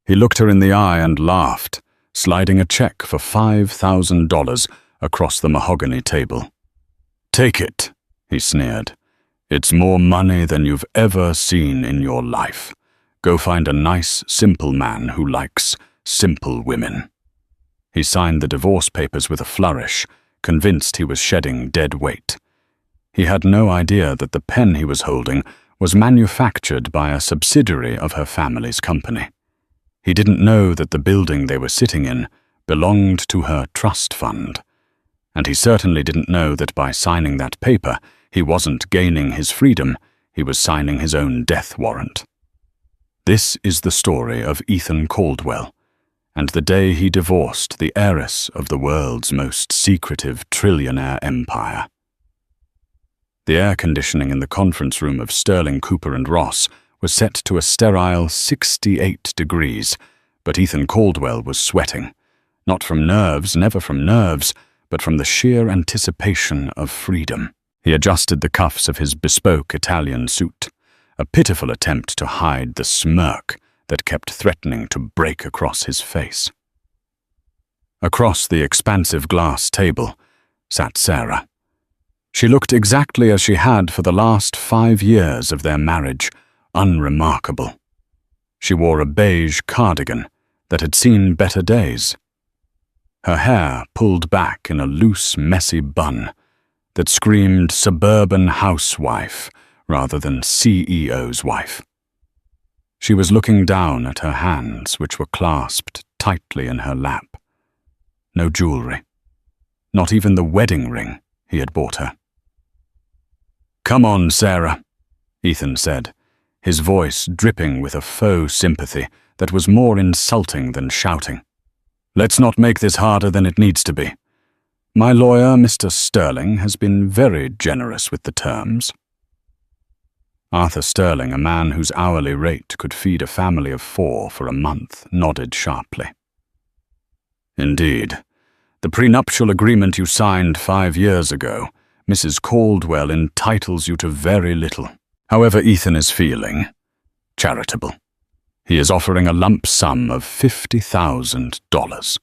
He looked her in the eye and laughed, sliding a check for $5,000 across the mahogany table. "Take it," he sneered. "It's more money than you've ever seen in your life. Go find a nice, simple man who likes simple women." He signed the divorce papers with a flourish, convinced he was shedding dead weight. He had no idea that the pen he was holding was manufactured by a subsidiary of her family's company. He didn't know that the building they were sitting in belonged to her trust fund. And he certainly didn't know that by signing that paper, he wasn't gaining his freedom, he was signing his own death warrant. This is the story of Ethan Caldwell, and the day he divorced the heiress of the world's most secretive trillionaire empire. The air conditioning in the conference room of Sterling, Cooper and Ross was set to a sterile 68 degrees, but Ethan Caldwell was sweating, not from nerves, never from nerves, but from the sheer anticipation of freedom. He adjusted the cuffs of his bespoke Italian suit, a pitiful attempt to hide the smirk that kept threatening to break across his face. Across the expansive glass table sat Sarah. She looked exactly as she had for the last 5 years of their marriage, unremarkable. She wore a beige cardigan that had seen better days. Her hair pulled back in a loose, messy bun that screamed suburban housewife rather than CEO's wife. She was looking down at her hands, which were clasped tightly in her lap. No jewelry, not even the wedding ring he had bought her. "Come on, Sarah," Ethan said, his voice dripping with a faux sympathy that was more insulting than shouting. "Let's not make this harder than it needs to be. My lawyer, Mr. Sterling, has been very generous with the terms." Arthur Sterling, a man whose hourly rate could feed a family of 4 for a month, nodded sharply. "Indeed. The prenuptial agreement you signed 5 years ago, Mrs. Caldwell entitles you to very little. However Ethan is feeling, charitable. He is offering a lump sum of $50,000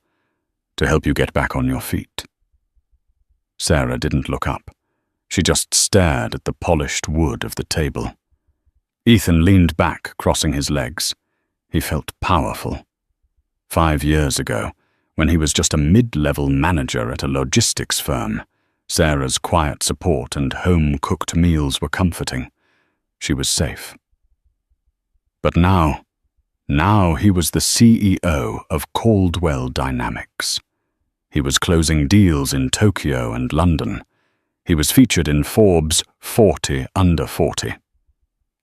to help you get back on your feet." Sarah didn't look up. She just stared at the polished wood of the table. Ethan leaned back, crossing his legs. He felt powerful. 5 years ago, when he was just a mid-level manager at a logistics firm, Sarah's quiet support and home-cooked meals were comforting. She was safe. But now he was the CEO of Caldwell Dynamics. He was closing deals in Tokyo and London. He was featured in Forbes' 40 Under 40.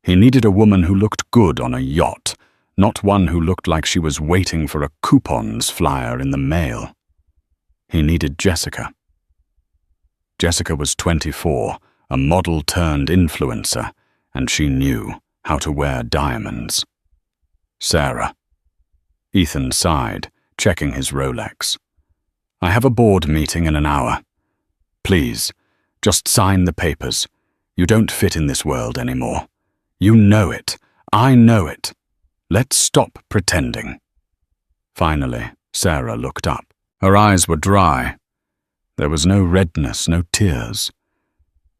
He needed a woman who looked good on a yacht, not one who looked like she was waiting for a coupons flyer in the mail. He needed Jessica. Jessica was 24, a model-turned-influencer, and she knew how to wear diamonds. Sarah. Ethan sighed, checking his Rolex. "I have a board meeting in an hour. Please, just sign the papers. You don't fit in this world anymore. You know it. I know it. Let's stop pretending." Finally, Sarah looked up. Her eyes were dry. There was no redness, no tears.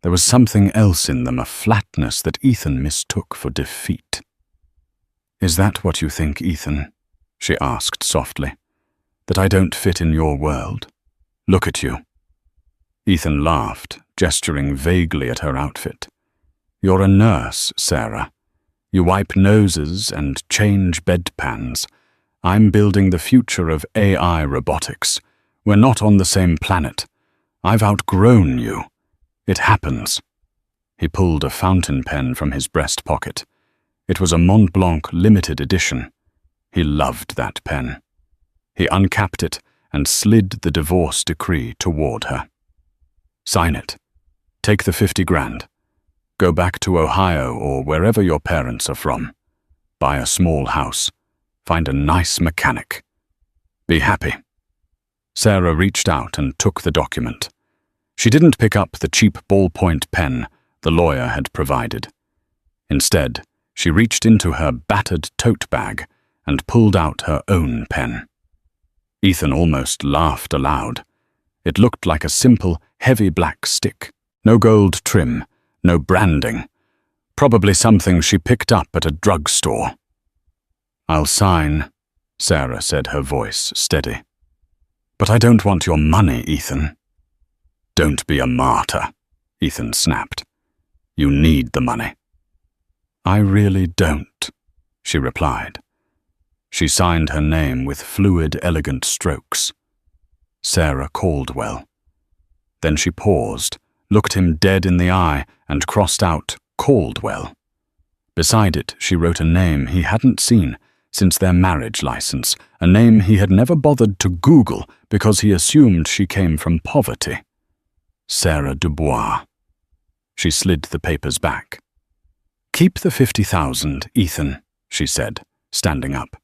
There was something else in them, a flatness that Ethan mistook for defeat. "Is that what you think, Ethan?" she asked softly. "That I don't fit in your world? Look at you." Ethan laughed, gesturing vaguely at her outfit. "You're a nurse, Sarah. You wipe noses and change bedpans. I'm building the future of AI robotics. We're not on the same planet. I've outgrown you. It happens." He pulled a fountain pen from his breast pocket. It was a Mont Blanc limited edition. He loved that pen. He uncapped it and slid the divorce decree toward her. "Sign it. Take the 50 grand. Go back to Ohio or wherever your parents are from. Buy a small house. Find a nice mechanic. Be happy." Sarah reached out and took the document. She didn't pick up the cheap ballpoint pen the lawyer had provided. Instead, she reached into her battered tote bag and pulled out her own pen. Ethan almost laughed aloud. It looked like a simple, heavy black stick. No gold trim, no branding. Probably something she picked up at a drugstore. "I'll sign," Sarah said, her voice steady. "But I don't want your money, Ethan." "Don't be a martyr," Ethan snapped. "You need the money." "I really don't," she replied. She signed her name with fluid, elegant strokes. Sarah Caldwell. Then she paused, looked him dead in the eye, and crossed out Caldwell. Beside it, she wrote a name he hadn't seen since their marriage license, a name he had never bothered to Google because he assumed she came from poverty. Sarah Dubois. She slid the papers back. "Keep the 50,000, Ethan," she said, standing up.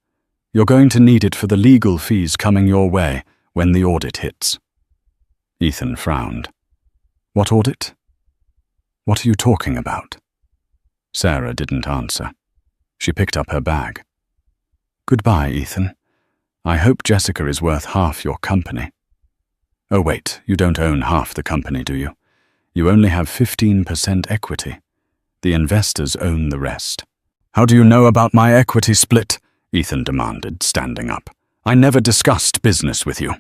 "You're going to need it for the legal fees coming your way when the audit hits." Ethan frowned. "What audit? What are you talking about?" Sarah didn't answer. She picked up her bag. "Goodbye, Ethan. I hope Jessica is worth half your company." "Oh wait, you don't own half the company, do you? You only have 15% equity. The investors own the rest." "How do you know about my equity split?" Ethan demanded, standing up. "I never discussed business with you."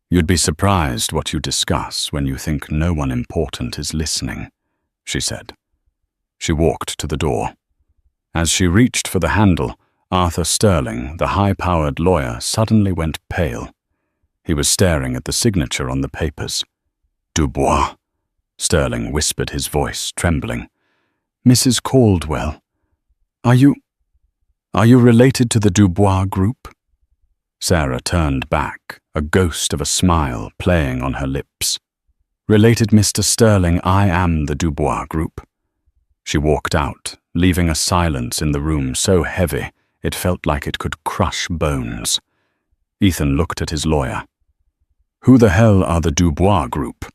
"You'd be surprised what you discuss when you think no one important is listening," she said. She walked to the door. As she reached for the handle, Arthur Sterling, the high-powered lawyer, suddenly went pale. He was staring at the signature on the papers. "Dubois," Sterling whispered, his voice trembling. "Mrs. Caldwell, are you related to the Dubois group?" Sarah turned back, a ghost of a smile playing on her lips. "Related, Mr. Sterling, I am the Dubois group." She walked out, leaving a silence in the room so heavy it felt like it could crush bones. Ethan looked at his lawyer. "Who the hell are the Dubois group?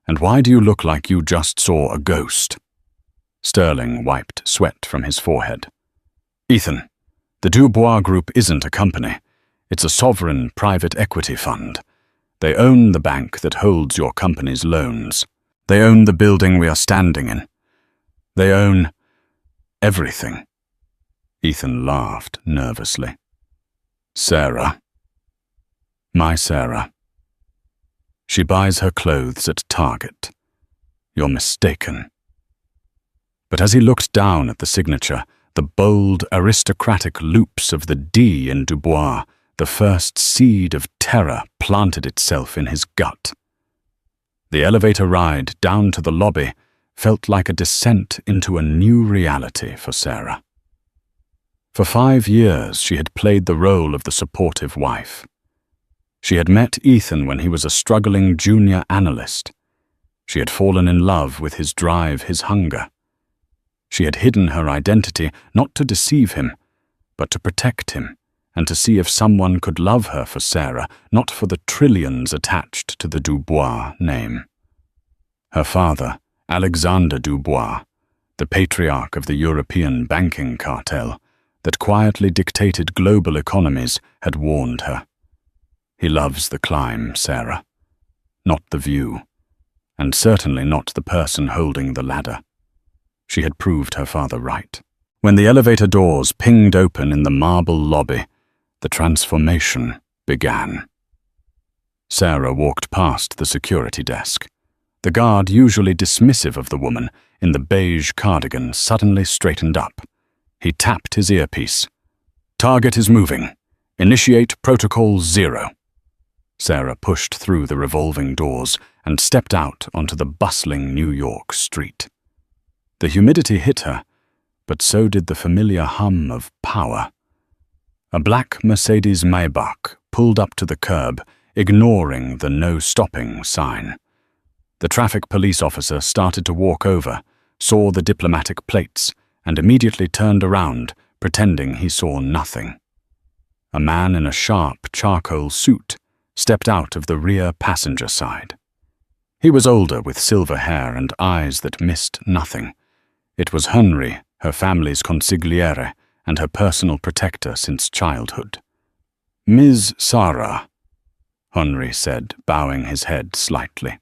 And why do you look like you just saw a ghost?" Sterling wiped sweat from his forehead. "Ethan, the Dubois Group isn't a company. It's a sovereign private equity fund. They own the bank that holds your company's loans. They own the building we are standing in. They own everything." Ethan laughed nervously. "Sarah. My Sarah. She buys her clothes at Target. You're mistaken." But as he looked down at the signature, the bold, aristocratic loops of the D in Dubois, the first seed of terror planted itself in his gut. The elevator ride down to the lobby felt like a descent into a new reality for Sarah. For 5 years, she had played the role of the supportive wife. She had met Ethan when he was a struggling junior analyst. She had fallen in love with his drive, his hunger. She had hidden her identity not to deceive him, but to protect him, and to see if someone could love her for Sarah, not for the trillions attached to the Dubois name. Her father, Alexander Dubois, the patriarch of the European banking cartel that quietly dictated global economies, had warned her. He loves the climb, Sarah, not the view, and certainly not the person holding the ladder. She had proved her father right. When the elevator doors pinged open in the marble lobby, the transformation began. Sarah walked past the security desk. The guard, usually dismissive of the woman in the beige cardigan, suddenly straightened up. He tapped his earpiece. "Target is moving. Initiate Protocol 0. Sarah pushed through the revolving doors and stepped out onto the bustling New York street. The humidity hit her, but so did the familiar hum of power. A black Mercedes Maybach pulled up to the curb, ignoring the no stopping sign. The traffic police officer started to walk over, saw the diplomatic plates, and immediately turned around, pretending he saw nothing. A man in a sharp charcoal suit stepped out of the rear passenger side. He was older, with silver hair and eyes that missed nothing. It was Henry, her family's consigliere, and her personal protector since childhood. "Ms. Sarah," Henry said, bowing his head slightly.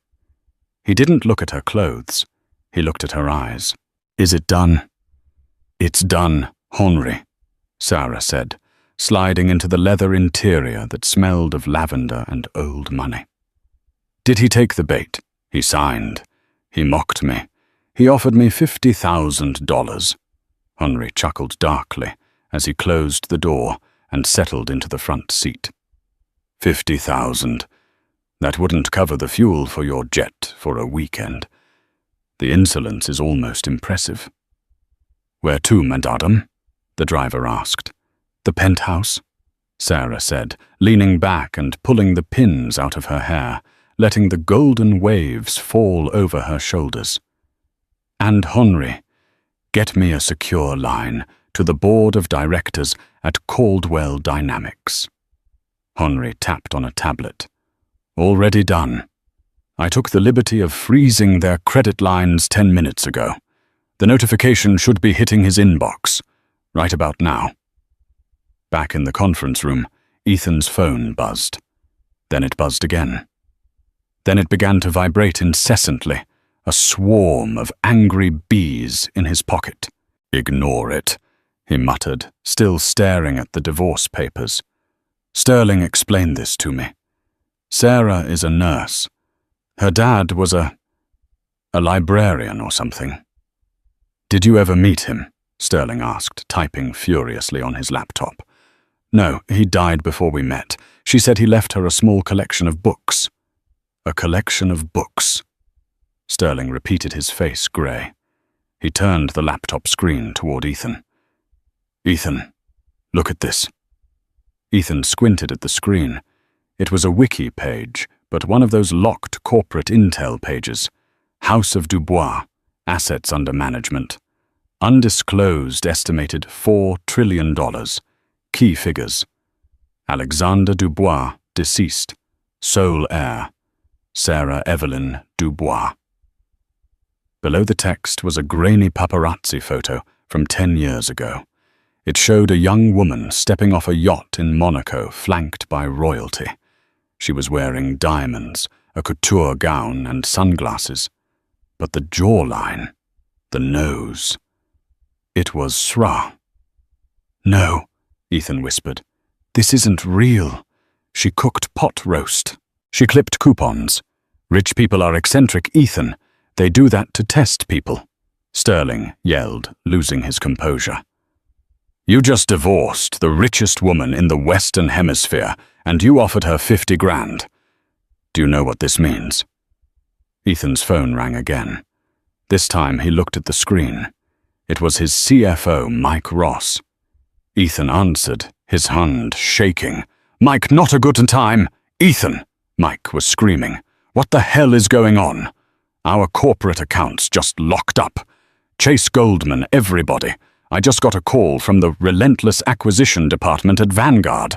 He didn't look at her clothes. He looked at her eyes. "Is it done?" "It's done, Henry," Sarah said, sliding into the leather interior that smelled of lavender and old money. "Did he take the bait? He signed. He mocked me. He offered me $50,000. Henry chuckled darkly as he closed the door and settled into the front seat. $50,000. That wouldn't cover the fuel for your jet for a weekend. The insolence is almost impressive." "Where to, madame?" the driver asked. "The penthouse," Sarah said, leaning back and pulling the pins out of her hair, letting the golden waves fall over her shoulders. "And Henry, get me a secure line to the board of directors at Caldwell Dynamics." Henry tapped on a tablet. "Already done. I took the liberty of freezing their credit lines 10 minutes ago. The notification should be hitting his inbox right about now." Back in the conference room, Ethan's phone buzzed. Then it buzzed again. Then it began to vibrate incessantly, a swarm of angry bees in his pocket. "Ignore it," he muttered, still staring at the divorce papers. "Sterling explained this to me. Sarah is a nurse. Her dad was a librarian or something." "Did you ever meet him?" Sterling asked, typing furiously on his laptop. "No, he died before we met. She said he left her a small collection of books." "A collection of books." Sterling repeated, his face grey. He turned the laptop screen toward Ethan. "Ethan, look at this." Ethan squinted at the screen. It was a wiki page, but one of those locked corporate intel pages. House of Dubois, assets under management. Undisclosed estimated $4 trillion. Key figures. Alexander Dubois, deceased. Sole heir. Sarah Evelyn Dubois. Below the text was a grainy paparazzi photo from 10 years ago. It showed a young woman stepping off a yacht in Monaco, flanked by royalty. She was wearing diamonds, a couture gown, and sunglasses. But the jawline, the nose. It was Sra. "No," Ethan whispered. "This isn't real. She cooked pot roast. She clipped coupons. Rich people are eccentric, Ethan. They do that to test people," Sterling yelled, losing his composure. "You just divorced the richest woman in the Western Hemisphere, and you offered her 50 grand. Do you know what this means?" Ethan's phone rang again. This time he looked at the screen. It was his CFO, Mike Ross. Ethan answered, his hand shaking. "Mike, not a good time! Ethan!" Mike was screaming. "What the hell is going on? Our corporate accounts just locked up. Chase Goldman, everybody. I just got a call from the Relentless Acquisition Department at Vanguard.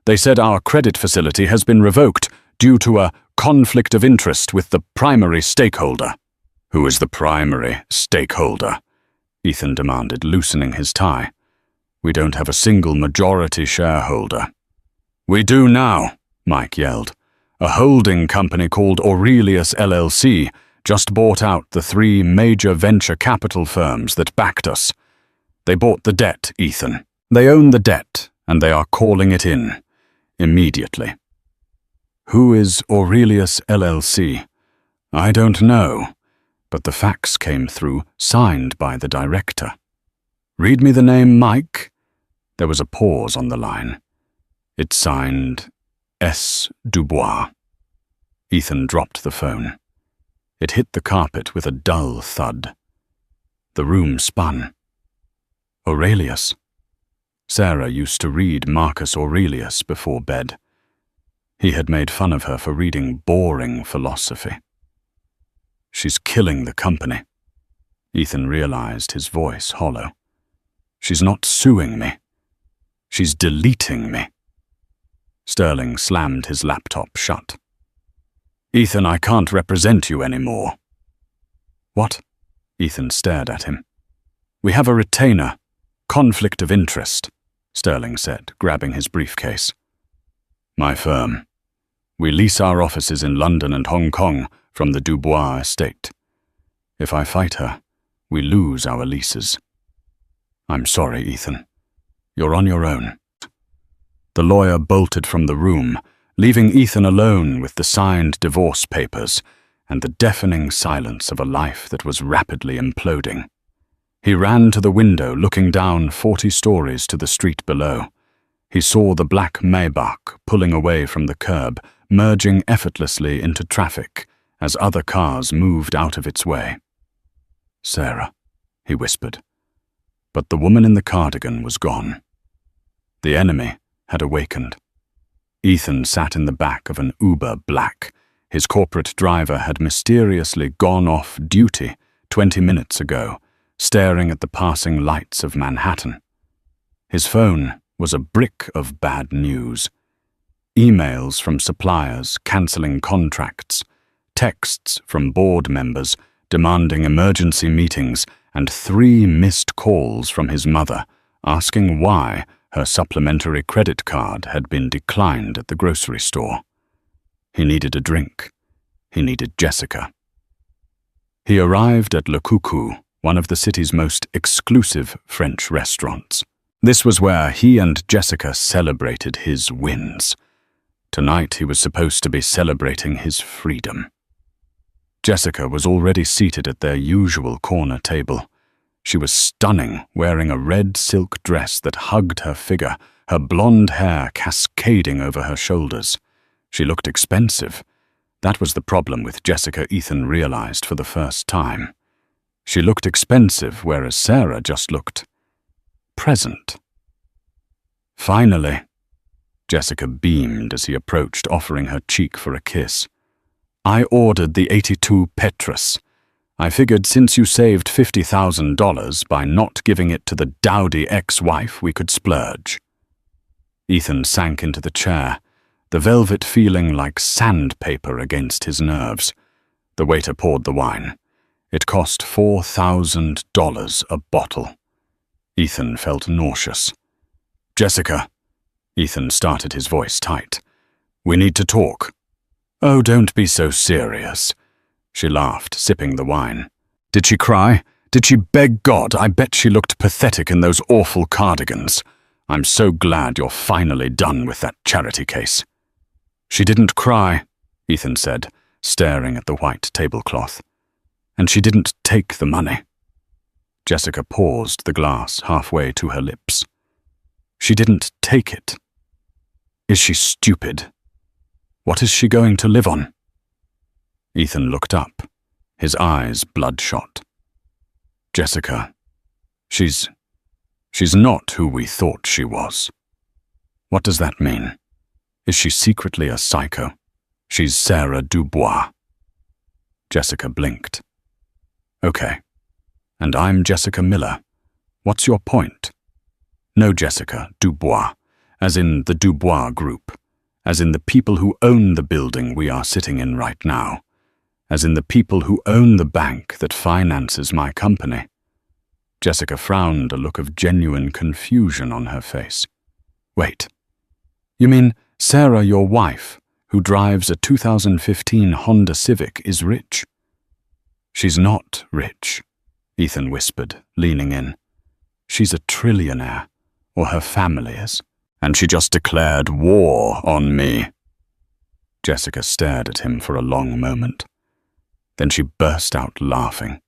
They said our credit facility has been revoked due to a conflict of interest with the primary stakeholder." "Who is the primary stakeholder?" Ethan demanded, loosening his tie. "We don't have a single majority shareholder." "We do now," Mike yelled. "A holding company called Aurelius LLC just bought out the 3 major venture capital firms that backed us. They bought the debt, Ethan. They own the debt, and they are calling it in. Immediately." "Who is Aurelius LLC?" "I don't know, but the fax came through, signed by the director." "Read me the name, Mike." There was a pause on the line. "It's signed S. Dubois." Ethan dropped the phone. It hit the carpet with a dull thud. The room spun. Aurelius. Sarah used to read Marcus Aurelius before bed. He had made fun of her for reading boring philosophy. "She's killing the company." Ethan realized, his voice hollow. "She's not suing me. She's deleting me." Sterling slammed his laptop shut. "Ethan, I can't represent you anymore." "What?" Ethan stared at him. "We have a retainer. Conflict of interest, Sterling said, grabbing his briefcase. My firm. We lease our offices in London and Hong Kong from the Dubois estate. If I fight her, we lose our leases. I'm sorry, Ethan. You're on your own. The lawyer bolted from the room, leaving Ethan alone with the signed divorce papers and the deafening silence of a life that was rapidly imploding. He ran to the window, looking down 40 stories to the street below. He saw the black Maybach pulling away from the curb, merging effortlessly into traffic as other cars moved out of its way. Sarah, he whispered. But the woman in the cardigan was gone. The enemy had awakened. Ethan sat in the back of an Uber Black. His corporate driver had mysteriously gone off duty 20 minutes ago, staring at the passing lights of Manhattan. His phone was a brick of bad news. Emails from suppliers cancelling contracts, texts from board members demanding emergency meetings, and 3 missed calls from his mother asking why her supplementary credit card had been declined at the grocery store. He needed a drink. He needed Jessica. He arrived at Le Coucou, one of the city's most exclusive French restaurants. This was where he and Jessica celebrated his wins. Tonight he was supposed to be celebrating his freedom. Jessica was already seated at their usual corner table. She was stunning, wearing a red silk dress that hugged her figure, her blonde hair cascading over her shoulders. She looked expensive. That was the problem with Jessica, Ethan realized for the first time. She looked expensive, whereas Sarah just looked present. Finally, Jessica beamed as he approached, offering her cheek for a kiss. I ordered the 82 Petrus. I figured since you saved $50,000 by not giving it to the dowdy ex-wife, we could splurge. Ethan sank into the chair, the velvet feeling like sandpaper against his nerves. The waiter poured the wine. It cost $4,000 a bottle. Ethan felt nauseous. Jessica, Ethan started, his voice tight. We need to talk. Oh, don't be so serious. She laughed, sipping the wine. Did she cry? Did she beg God? I bet she looked pathetic in those awful cardigans. I'm so glad you're finally done with that charity case. She didn't cry, Ethan said, staring at the white tablecloth. And she didn't take the money. Jessica paused, the glass halfway to her lips. She didn't take it. Is she stupid? What is she going to live on? Ethan looked up, his eyes bloodshot. Jessica, she's not who we thought she was. What does that mean? Is she secretly a psycho? She's Sarah Dubois. Jessica blinked. Okay. And I'm Jessica Miller. What's your point? No, Jessica, Dubois, as in the Dubois Group, as in the people who own the building we are sitting in right now, as in the people who own the bank that finances my company. Jessica frowned, a look of genuine confusion on her face. Wait, you mean Sarah, your wife, who drives a 2015 Honda Civic, is rich? She's not rich, Ethan whispered, leaning in. She's a trillionaire, or her family is, and she just declared war on me. Jessica stared at him for a long moment. Then she burst out laughing.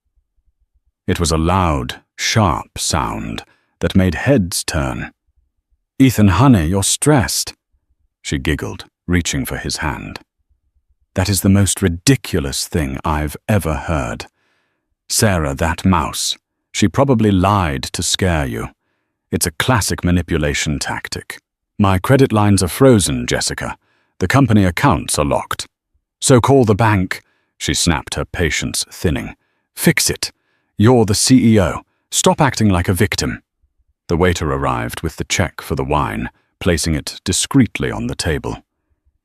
It was a loud, sharp sound that made heads turn. Ethan, honey, you're stressed. She giggled, reaching for his hand. That is the most ridiculous thing I've ever heard. Sarah, that mouse, she probably lied to scare you. It's a classic manipulation tactic. My credit lines are frozen, Jessica. The company accounts are locked. So call the bank. She snapped, her patience thinning. Fix it. You're the CEO. Stop acting like a victim. The waiter arrived with the check for the wine, placing it discreetly on the table.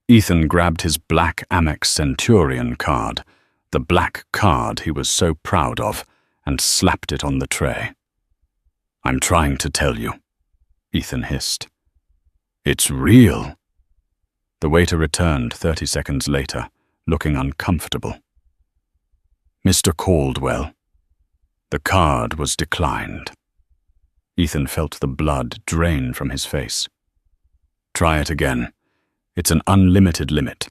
Ethan grabbed his black Amex Centurion card, the black card he was so proud of, and slapped it on the tray. I'm trying to tell you, Ethan hissed. It's real. The waiter returned 30 seconds later, looking uncomfortable. Mr. Caldwell. The card was declined. Ethan felt the blood drain from his face. Try it again. It's an unlimited limit.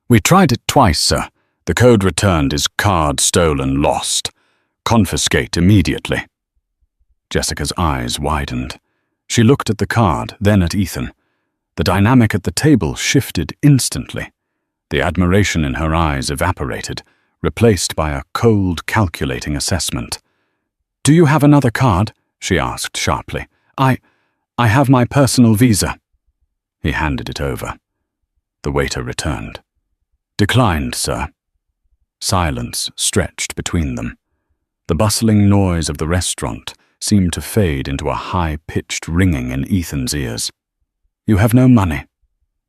We tried it twice, sir. The code returned is card stolen, lost. Confiscate immediately. Jessica's eyes widened. She looked at the card, then at Ethan. The dynamic at the table shifted instantly. The admiration in her eyes evaporated, replaced by a cold, calculating assessment. Do you have another card? She asked sharply. I have my personal visa. He handed it over. The waiter returned. Declined, sir. Silence stretched between them. The bustling noise of the restaurant seemed to fade into a high-pitched ringing in Ethan's ears. You have no money,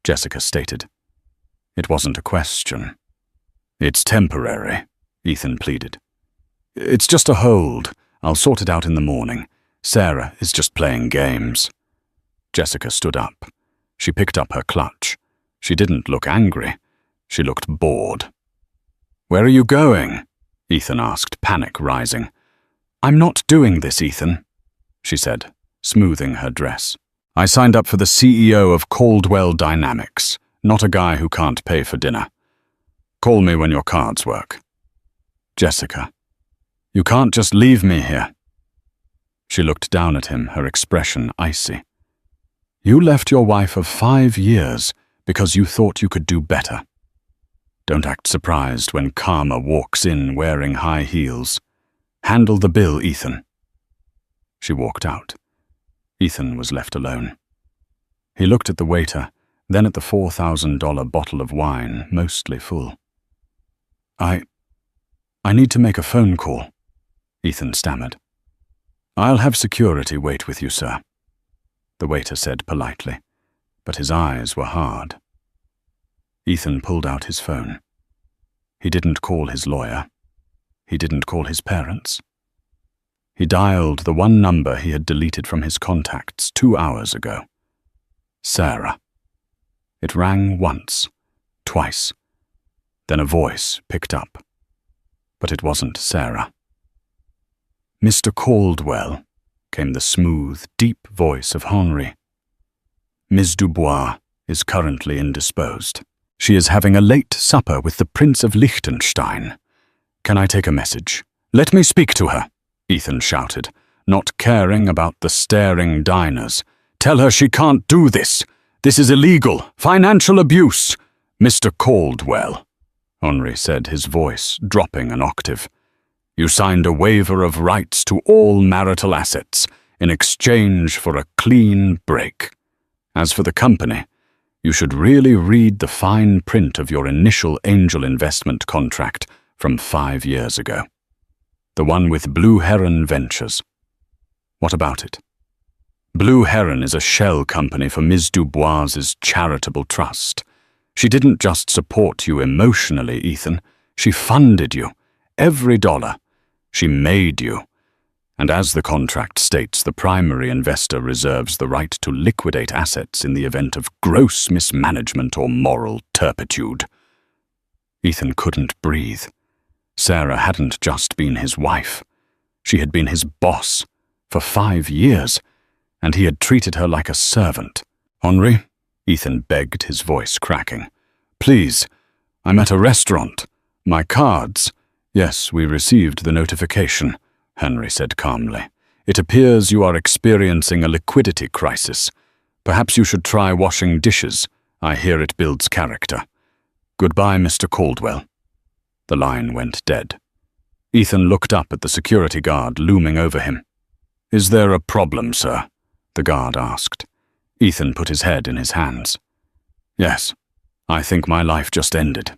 Jessica stated. It wasn't a question. It's temporary, Ethan pleaded. It's just a hold. I'll sort it out in the morning. Sarah is just playing games. Jessica stood up. She picked up her clutch. She didn't look angry. She looked bored. Where are you going? Ethan asked, panic rising. I'm not doing this, Ethan, she said, smoothing her dress. I signed up for the CEO of Caldwell Dynamics, not a guy who can't pay for dinner. Call me when your cards work. Jessica, you can't just leave me here. She looked down at him, her expression icy. You left your wife of 5 years because you thought you could do better. Don't act surprised when karma walks in wearing high heels. Handle the bill, Ethan. She walked out. Ethan was left alone. He looked at the waiter, then at the $4,000 bottle of wine, mostly full. I need to make a phone call, Ethan stammered. I'll have security wait with you, sir, the waiter said politely, but his eyes were hard. Ethan pulled out his phone. He didn't call his lawyer. He didn't call his parents. He dialed the one number he had deleted from his contacts 2 hours ago. Sarah. It rang once, twice. Then a voice picked up. But it wasn't Sarah. Mr. Caldwell, came the smooth, deep voice of Henri. Ms. Dubois is currently indisposed. She is having a late supper with the Prince of Liechtenstein. Can I take a message? Let me speak to her, Ethan shouted, not caring about the staring diners. Tell her she can't do this. This is illegal. Financial abuse. Mr. Caldwell, Henri said, his voice dropping an octave. You signed a waiver of rights to all marital assets in exchange for a clean break. As for the company, you should really read the fine print of your initial angel investment contract from 5 years ago. The one with Blue Heron Ventures. What about it? Blue Heron is a shell company for Ms. Dubois's charitable trust. She didn't just support you emotionally, Ethan. She funded you. Every dollar. She made you. And as the contract states, the primary investor reserves the right to liquidate assets in the event of gross mismanagement or moral turpitude. Ethan couldn't breathe. Sarah hadn't just been his wife. She had been his boss for 5 years, and he had treated her like a servant. Henri, Ethan begged, his voice cracking. Please, I'm at a restaurant. My cards. Yes, we received the notification, Henri said calmly. It appears you are experiencing a liquidity crisis. Perhaps you should try washing dishes. I hear it builds character. Goodbye, Mr. Caldwell. The line went dead. Ethan looked up at the security guard looming over him. Is there a problem, sir? The guard asked. Ethan put his head in his hands. Yes, I think my life just ended.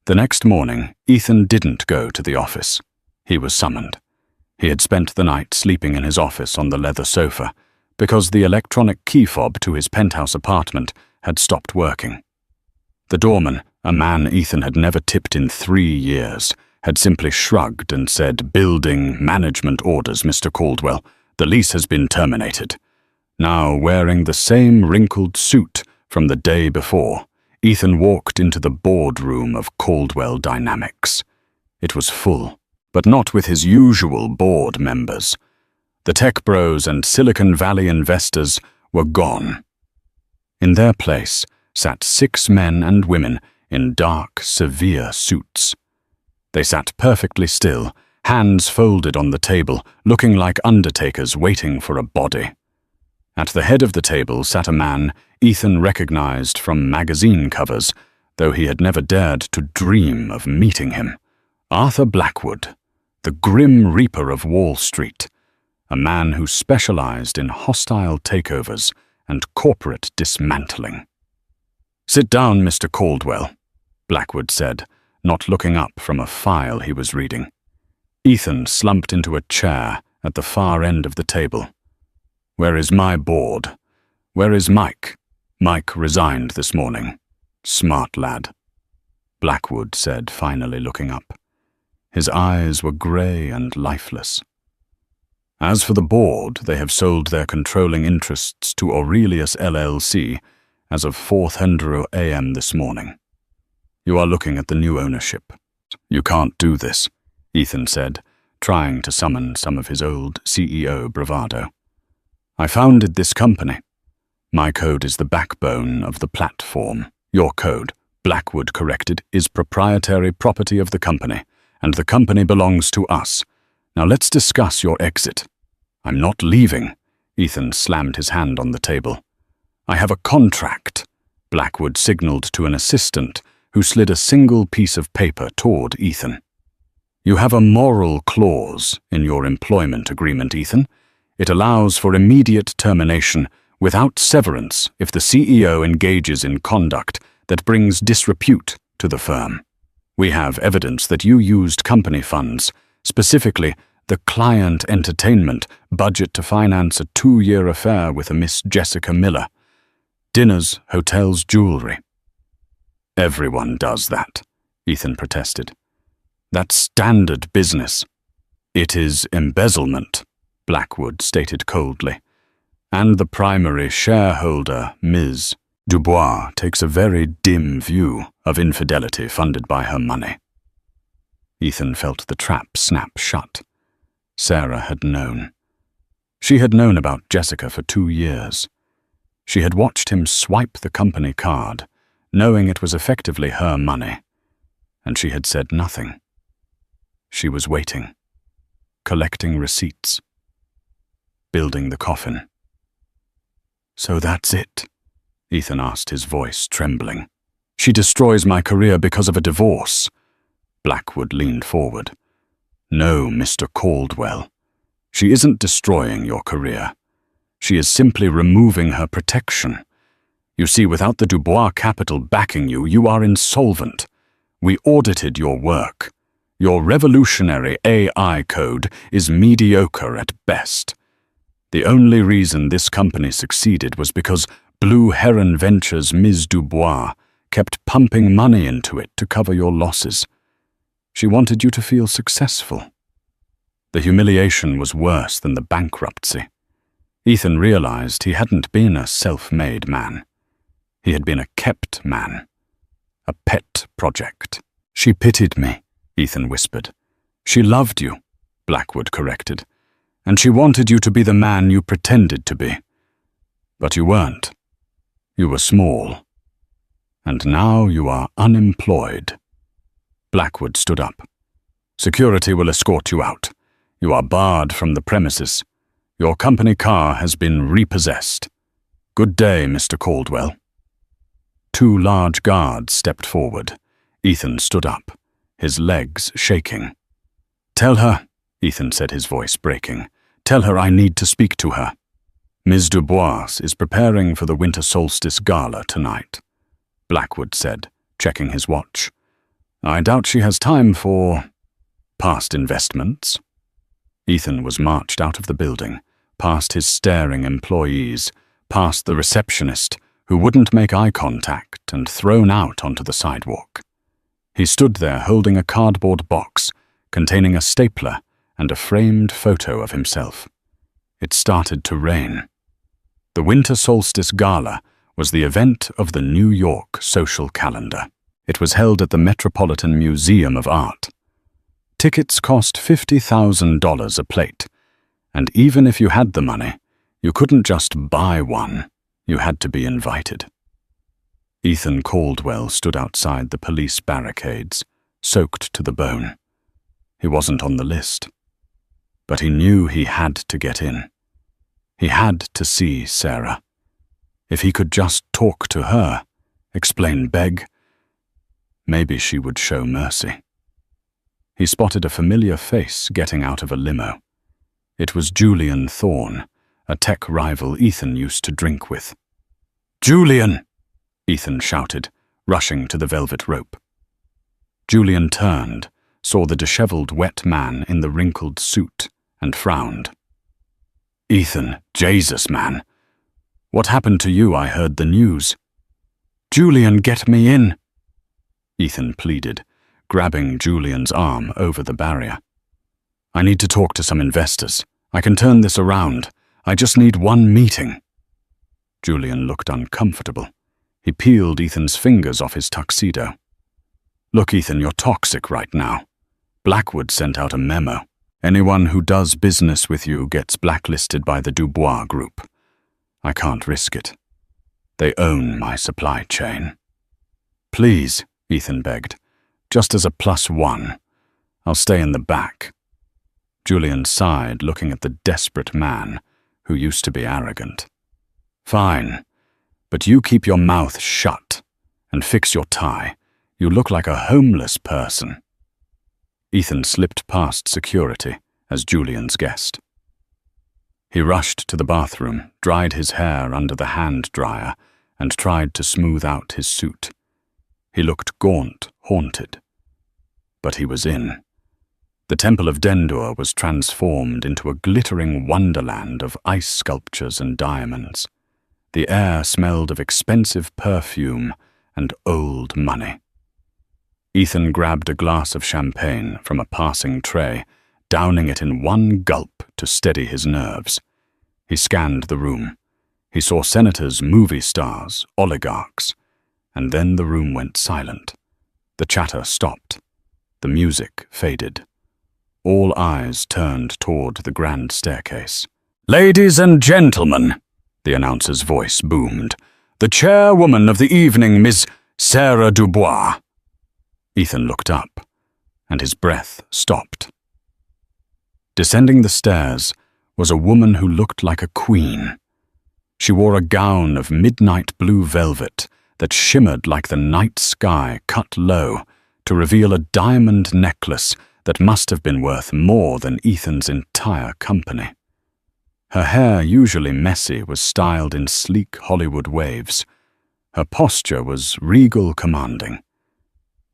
The next morning, Ethan didn't go to the office. He was summoned. He had spent the night sleeping in his office on the leather sofa because the electronic key fob to his penthouse apartment had stopped working. The doorman, a man Ethan had never tipped in 3 years, had simply shrugged and said, Building management orders, Mr. Caldwell. The lease has been terminated. Now, wearing the same wrinkled suit from the day before, Ethan walked into the boardroom of Caldwell Dynamics. It was full, but not with his usual board members. The tech bros and Silicon Valley investors were gone. In their place sat 6 men and women in dark, severe suits. They sat perfectly still, hands folded on the table, looking like undertakers waiting for a body. At the head of the table sat a man Ethan recognized from magazine covers, though he had never dared to dream of meeting him. Arthur Blackwood, the Grim Reaper of Wall Street, a man who specialized in hostile takeovers and corporate dismantling. "Sit down, Mr. Caldwell," Blackwood said, not looking up from a file he was reading. Ethan slumped into a chair at the far end of the table. "Where is my board? Where is Mike? Mike resigned this morning. Smart lad," Blackwood said, finally looking up. His eyes were grey and lifeless. "As for the board, they have sold their controlling interests to Aurelius LLC as of 4:00 a.m. this morning. You are looking at the new ownership. You can't do this," Ethan said, trying to summon some of his old CEO bravado. "I founded this company. My code is the backbone of the platform. Your code," Blackwood corrected, "is proprietary property of the company, and the company belongs to us. Now let's discuss your exit." "I'm not leaving," Ethan slammed his hand on the table. "I have a contract," Blackwood signaled to an assistant who slid a single piece of paper toward Ethan. "You have a moral clause in your employment agreement, Ethan. It allows for immediate termination without severance if the CEO engages in conduct that brings disrepute to the firm. We have evidence that you used company funds, specifically the client entertainment budget, to finance a 2-year affair with a Miss Jessica Miller. Dinners, hotels, jewelry." "Everyone does that," Ethan protested. "That's standard business." "It is embezzlement," Blackwood stated coldly. "And the primary shareholder, Ms. Dubois, takes a very dim view of infidelity funded by her money." Ethan felt the trap snap shut. Sarah had known. She had known about Jessica for 2 years. She had watched him swipe the company card, knowing it was effectively her money, and she had said nothing. She was waiting, collecting receipts, building the coffin. "So that's it?" Ethan asked, his voice trembling. "She destroys my career because of a divorce." Blackwood leaned forward. "No, Mr. Caldwell. She isn't destroying your career. She is simply removing her protection. You see, without the Dubois capital backing you, you are insolvent. We audited your work. Your revolutionary AI code is mediocre at best. The only reason this company succeeded was because Blue Heron Ventures' Ms. Dubois kept pumping money into it to cover your losses. She wanted you to feel successful. The humiliation was worse than the bankruptcy. Ethan realized he hadn't been a self-made man. He had been a kept man, a pet project. "She pitied me," Ethan whispered. "She loved you," Blackwood corrected. "And she wanted you to be the man you pretended to be. But you weren't. You were small. And now you are unemployed." Blackwood stood up. "Security will escort you out. You are barred from the premises. Your company car has been repossessed. Good day, Mr. Caldwell." 2 large guards stepped forward. Ethan stood up, his legs shaking. "Tell her," Ethan said, his voice breaking. "Tell her I need to speak to her. Ms. Dubois is preparing for the Winter Solstice Gala tonight," Blackwood said, checking his watch. "I doubt she has time for past investments." Ethan was marched out of the building, past his staring employees, past the receptionist, who wouldn't make eye contact, and thrown out onto the sidewalk. He stood there holding a cardboard box containing a stapler and a framed photo of himself. It started to rain. The Winter Solstice Gala was the event of the New York social calendar. It was held at the Metropolitan Museum of Art. Tickets cost $50,000 a plate, and even if you had the money, you couldn't just buy one, you had to be invited. Ethan Caldwell stood outside the police barricades, soaked to the bone. He wasn't on the list, but he knew he had to get in. He had to see Sarah. If he could just talk to her, beg, maybe she would show mercy. He spotted a familiar face getting out of a limo. It was Julian Thorne, a tech rival Ethan used to drink with. "Julian!" Ethan shouted, rushing to the velvet rope. Julian turned, saw the disheveled wet man in the wrinkled suit, and frowned. "Ethan, Jesus, man. What happened to you? I heard the news." "Julian, get me in," Ethan pleaded, grabbing Julian's arm over the barrier. "I need to talk to some investors. I can turn this around. I just need one meeting." Julian looked uncomfortable. He peeled Ethan's fingers off his tuxedo. "Look, Ethan, you're toxic right now. Blackwood sent out a memo. Anyone who does business with you gets blacklisted by the Dubois Group. I can't risk it. They own my supply chain." "Please," Ethan begged, "just as a +1. I'll stay in the back." Julian sighed, looking at the desperate man who used to be arrogant. "Fine, but you keep your mouth shut and fix your tie. You look like a homeless person." Ethan slipped past security as Julian's guest. He rushed to the bathroom, dried his hair under the hand dryer, and tried to smooth out his suit. He looked gaunt, haunted. But he was in. The Temple of Dendur was transformed into a glittering wonderland of ice sculptures and diamonds. The air smelled of expensive perfume and old money. Ethan grabbed a glass of champagne from a passing tray, downing it in one gulp to steady his nerves. He scanned the room. He saw senators, movie stars, oligarchs, and then the room went silent. The chatter stopped. The music faded. All eyes turned toward the grand staircase. "Ladies and gentlemen," the announcer's voice boomed, "the chairwoman of the evening, Miss Sarah Dubois." Ethan looked up, and his breath stopped. Descending the stairs was a woman who looked like a queen. She wore a gown of midnight blue velvet that shimmered like the night sky cut low to reveal a diamond necklace that must have been worth more than Ethan's entire company. Her hair, usually messy, was styled in sleek Hollywood waves. Her posture was regal commanding.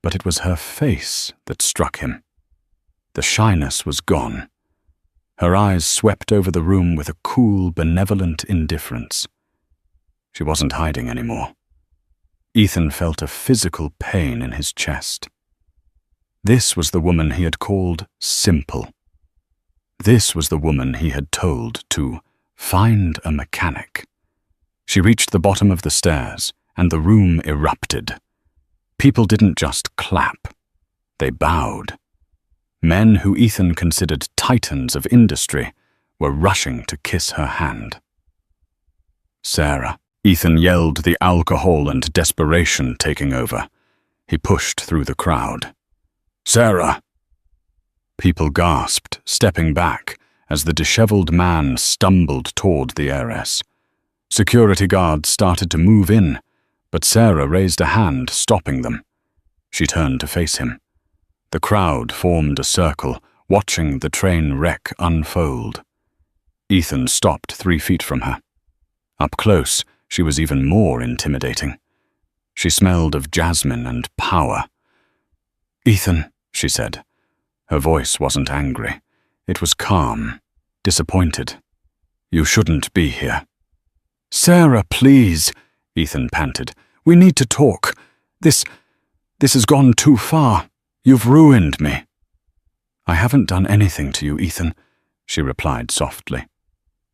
But it was her face that struck him. The shyness was gone. Her eyes swept over the room with a cool, benevolent indifference. She wasn't hiding anymore. Ethan felt a physical pain in his chest. This was the woman he had called simple. This was the woman he had told to find a mechanic. She reached the bottom of the stairs, and the room erupted. People didn't just clap. They bowed. Men who Ethan considered titans of industry were rushing to kiss her hand. "Sarah," Ethan yelled, the alcohol and desperation taking over. He pushed through the crowd. "Sarah!" People gasped, stepping back, as the disheveled man stumbled toward the heiress. Security guards started to move in, but Sarah raised a hand, stopping them. She turned to face him. The crowd formed a circle, watching the train wreck unfold. Ethan stopped 3 feet from her. Up close, she was even more intimidating. She smelled of jasmine and power. "Ethan," she said. Her voice wasn't angry. It was calm, disappointed. "You shouldn't be here." "Sarah, please," Ethan panted. "We need to talk. This has gone too far. You've ruined me." "I haven't done anything to you, Ethan," she replied softly.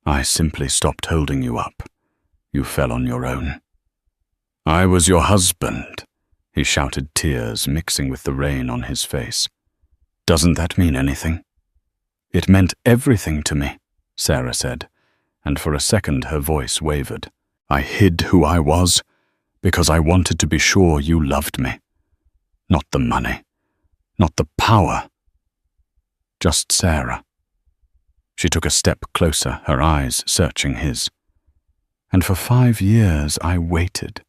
I simply stopped holding you up. You fell on your own. I was your husband, he shouted, tears mixing with the rain on his face. Doesn't that mean anything? It meant everything to me, Sarah said, and for a second her voice wavered. I hid who I was because I wanted to be sure you loved me. Not the money, not the power, just Sarah. She took a step closer, her eyes searching his. And for 5 years I waited.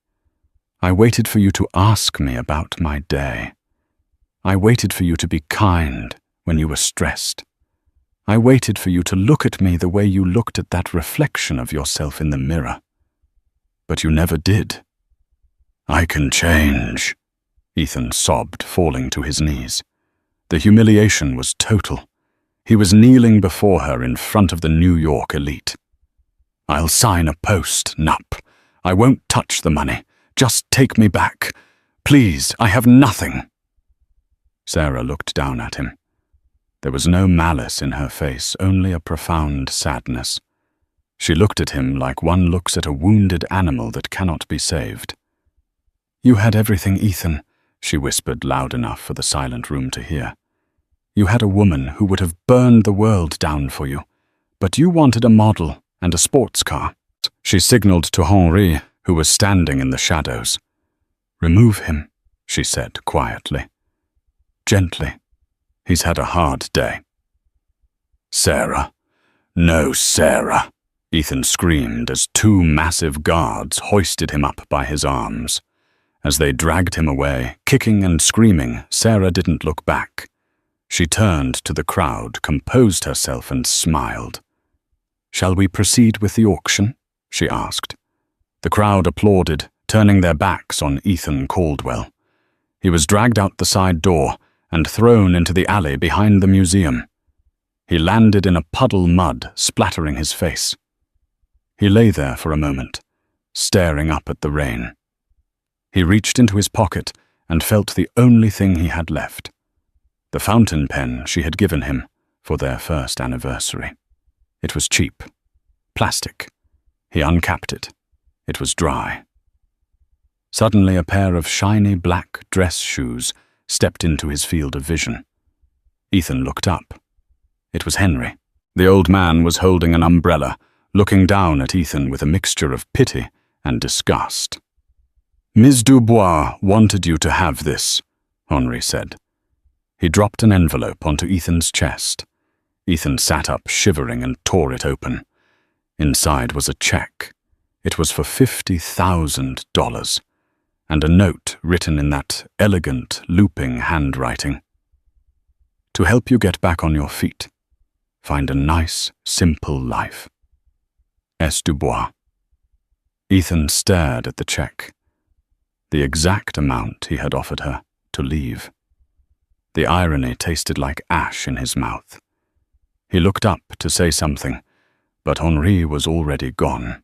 I waited for you to ask me about my day. I waited for you to be kind when you were stressed. I waited for you to look at me the way you looked at that reflection of yourself in the mirror. But you never did. I can change, Ethan sobbed, falling to his knees. The humiliation was total. He was kneeling before her in front of the New York elite. I'll sign a post, Nup. I won't touch the money. Just take me back. Please, I have nothing. Sarah looked down at him. There was no malice in her face, only a profound sadness. She looked at him like one looks at a wounded animal that cannot be saved. You had everything, Ethan, she whispered loud enough for the silent room to hear. You had a woman who would have burned the world down for you, but you wanted a model and a sports car. She signaled to Henri, who was standing in the shadows. Remove him, she said quietly. Gently. He's had a hard day. Sarah. No, Sarah, Ethan screamed as 2 massive guards hoisted him up by his arms. As they dragged him away, kicking and screaming, Sarah didn't look back. She turned to the crowd, composed herself, and smiled. Shall we proceed with the auction? She asked. The crowd applauded, turning their backs on Ethan Caldwell. He was dragged out the side door and thrown into the alley behind the museum. He landed in a puddle mud, splattering his face. He lay there for a moment, staring up at the rain. He reached into his pocket and felt the only thing he had left. The fountain pen she had given him for their first anniversary. It was cheap. Plastic. He uncapped it. It was dry. Suddenly a pair of shiny black dress shoes stepped into his field of vision. Ethan looked up. It was Henry. The old man was holding an umbrella, looking down at Ethan with a mixture of pity and disgust. Ms. Dubois wanted you to have this, Henri said. He dropped an envelope onto Ethan's chest. Ethan sat up, shivering, and tore it open. Inside was a check. It was for $50,000, and a note written in that elegant, looping handwriting. To help you get back on your feet. Find a nice, simple life. S. Dubois. Ethan stared at the check. The exact amount he had offered her to leave. The irony tasted like ash in his mouth. He looked up to say something, but Henri was already gone.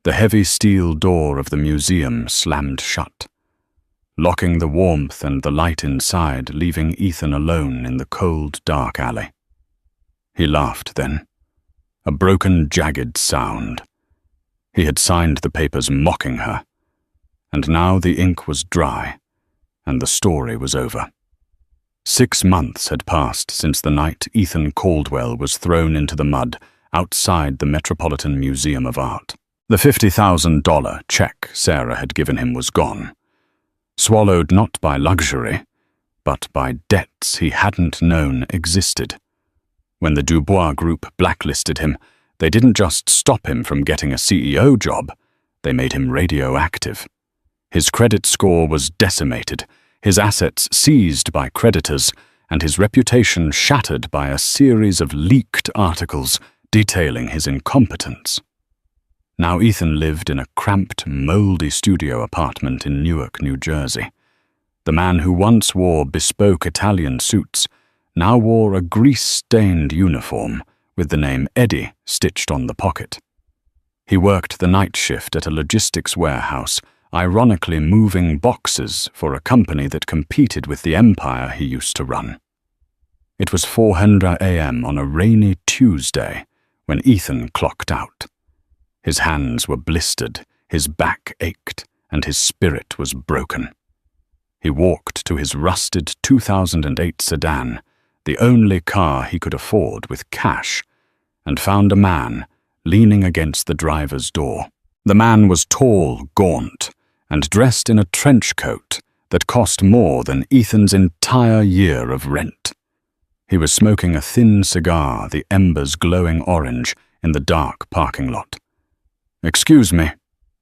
The heavy steel door of the museum slammed shut, locking the warmth and the light inside, leaving Ethan alone in the cold, dark alley. He laughed then, a broken, jagged sound. He had signed the papers mocking her, and now the ink was dry, and the story was over. 6 months had passed since the night Ethan Caldwell was thrown into the mud outside the Metropolitan Museum of Art. The $50,000 check Sarah had given him was gone, swallowed not by luxury, but by debts he hadn't known existed. When the Dubois Group blacklisted him, they didn't just stop him from getting a CEO job, they made him radioactive. His credit score was decimated, his assets seized by creditors, and his reputation shattered by a series of leaked articles detailing his incompetence. Now Ethan lived in a cramped, moldy studio apartment in Newark, New Jersey. The man who once wore bespoke Italian suits now wore a grease-stained uniform with the name Eddie stitched on the pocket. He worked the night shift at a logistics warehouse, ironically moving boxes for a company that competed with the empire he used to run. It was 400 a.m. on a rainy Tuesday when Ethan clocked out. His hands were blistered, his back ached, and his spirit was broken. He walked to his rusted 2008 sedan, the only car he could afford with cash, and found a man leaning against the driver's door. The man was tall, gaunt, and dressed in a trench coat that cost more than Ethan's entire year of rent. He was smoking a thin cigar, the embers glowing orange in the dark parking lot. "Excuse me,"